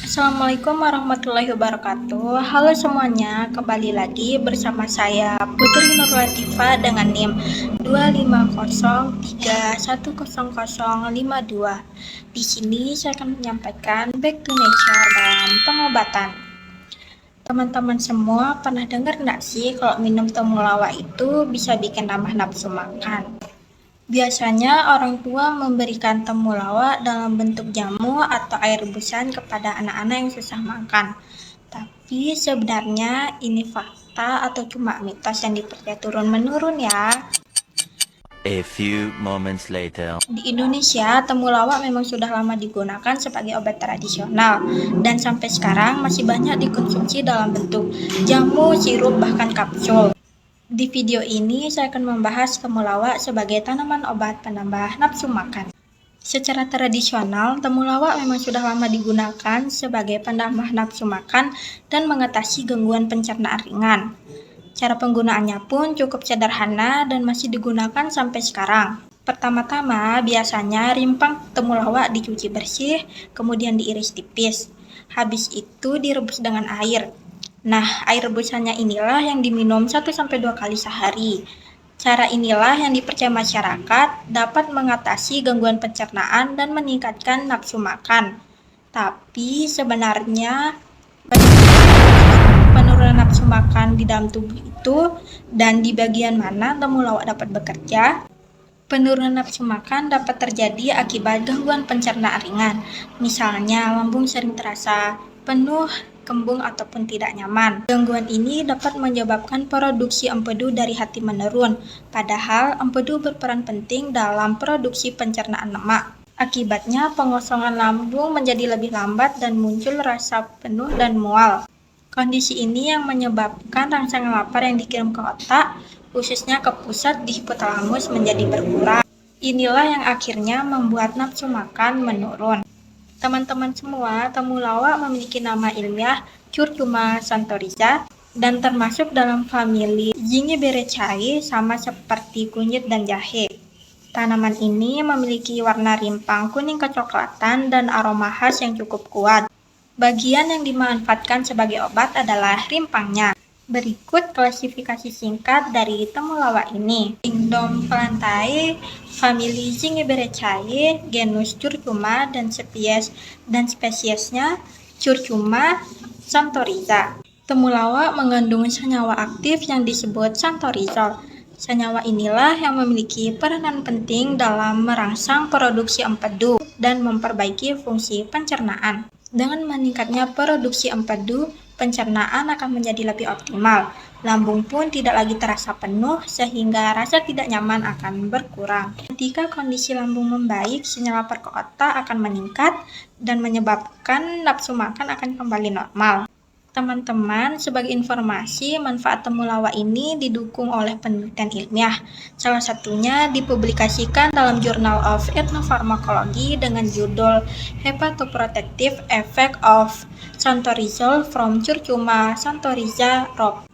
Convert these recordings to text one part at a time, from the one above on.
Assalamualaikum warahmatullahi wabarakatuh. Halo semuanya, kembali lagi bersama saya Putri Nur Latifah dengan NIM 250310052. Di sini saya akan menyampaikan back to nature dalam pengobatan. Teman-teman semua pernah dengar nggak sih kalau minum temulawak itu bisa bikin nambah nafsu makan? Biasanya orang tua memberikan temulawak dalam bentuk jamu atau air rebusan kepada anak-anak yang susah makan. Tapi sebenarnya ini fakta atau cuma mitos yang dipercaya turun-menurun ya. A few moments later. Di Indonesia, temulawak memang sudah lama digunakan sebagai obat tradisional dan sampai sekarang masih banyak dikonsumsi dalam bentuk jamu, sirup, bahkan kapsul. Di video ini saya akan membahas temulawak sebagai tanaman obat penambah nafsu makan. Secara tradisional, temulawak memang sudah lama digunakan sebagai penambah nafsu makan dan mengatasi gangguan pencernaan ringan. Cara penggunaannya pun cukup sederhana dan masih digunakan sampai sekarang. Pertama-tama, biasanya rimpang temulawak dicuci bersih, kemudian diiris tipis. Habis itu direbus dengan air. Nah, air rebusannya inilah yang diminum 1-2 kali sehari. Cara inilah yang dipercaya masyarakat dapat mengatasi gangguan pencernaan dan meningkatkan nafsu makan. Tapi sebenarnya penurunan nafsu makan di dalam tubuh itu dan di bagian mana temulawak dapat bekerja. Penurunan nafsu makan dapat terjadi akibat gangguan pencernaan ringan. Misalnya, lambung sering terasa penuh, kembung, ataupun tidak nyaman. Gangguan ini dapat menyebabkan produksi empedu dari hati menurun, padahal empedu berperan penting dalam produksi pencernaan lemak. Akibatnya, pengosongan lambung menjadi lebih lambat dan muncul rasa penuh dan mual. Kondisi ini yang menyebabkan rangsangan lapar yang dikirim ke otak, khususnya ke pusat di hipotalamus, menjadi berkurang. Inilah yang akhirnya membuat nafsu makan menurun. Teman-teman semua, temulawak memiliki nama ilmiah Curcuma santoriza dan termasuk dalam famili Zingiberaceae sama seperti kunyit dan jahe. Tanaman ini memiliki warna rimpang kuning kecoklatan dan aroma khas yang cukup kuat. Bagian yang dimanfaatkan sebagai obat adalah rimpangnya. Berikut klasifikasi singkat dari temulawak ini. Kingdom Plantae, famili Zingiberaceae, genus Curcuma dan spesiesnya Curcuma santoriza. Temulawak mengandung senyawa aktif yang disebut santorizol. Senyawa inilah yang memiliki peranan penting dalam merangsang produksi empedu dan memperbaiki fungsi pencernaan. Dengan meningkatnya produksi empedu, pencernaan akan menjadi lebih optimal. Lambung pun tidak lagi terasa penuh sehingga rasa tidak nyaman akan berkurang. Ketika kondisi lambung membaik, sinyal lapar ke otak akan meningkat dan menyebabkan nafsu makan akan kembali normal. Teman-teman, sebagai informasi, manfaat temulawak ini didukung oleh penelitian ilmiah. Salah satunya dipublikasikan dalam Journal of Ethnofarmacology dengan judul Hepatoprotective Effect of Santorizol from Curcuma santoriza Rob.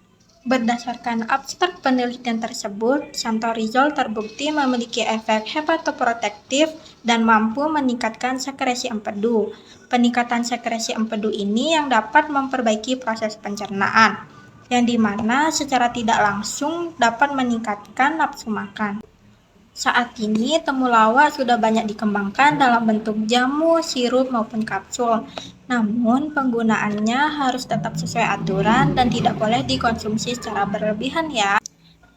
Berdasarkan abstrak penelitian tersebut, santorizol terbukti memiliki efek hepatoprotektif dan mampu meningkatkan sekresi empedu. Peningkatan sekresi empedu ini yang dapat memperbaiki proses pencernaan, yang dimana secara tidak langsung dapat meningkatkan nafsu makan. Saat ini, temulawak sudah banyak dikembangkan dalam bentuk jamu, sirup, maupun kapsul. Namun, penggunaannya harus tetap sesuai aturan dan tidak boleh dikonsumsi secara berlebihan ya.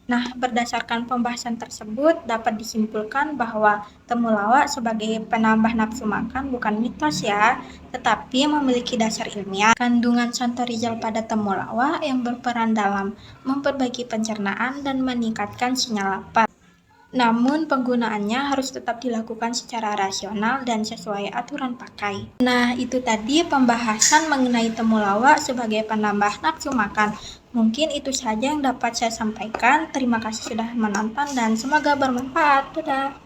Nah, berdasarkan pembahasan tersebut, dapat disimpulkan bahwa temulawak sebagai penambah nafsu makan bukan mitos ya, tetapi memiliki dasar ilmiah. Kandungan santorizol pada temulawak yang berperan dalam memperbaiki pencernaan dan meningkatkan sinyal lapar. Namun penggunaannya harus tetap dilakukan secara rasional dan sesuai aturan pakai. Nah, itu tadi pembahasan mengenai temulawak sebagai penambah nafsu makan. Mungkin itu saja yang dapat saya sampaikan. Terima kasih sudah menonton dan semoga bermanfaat. Dadah!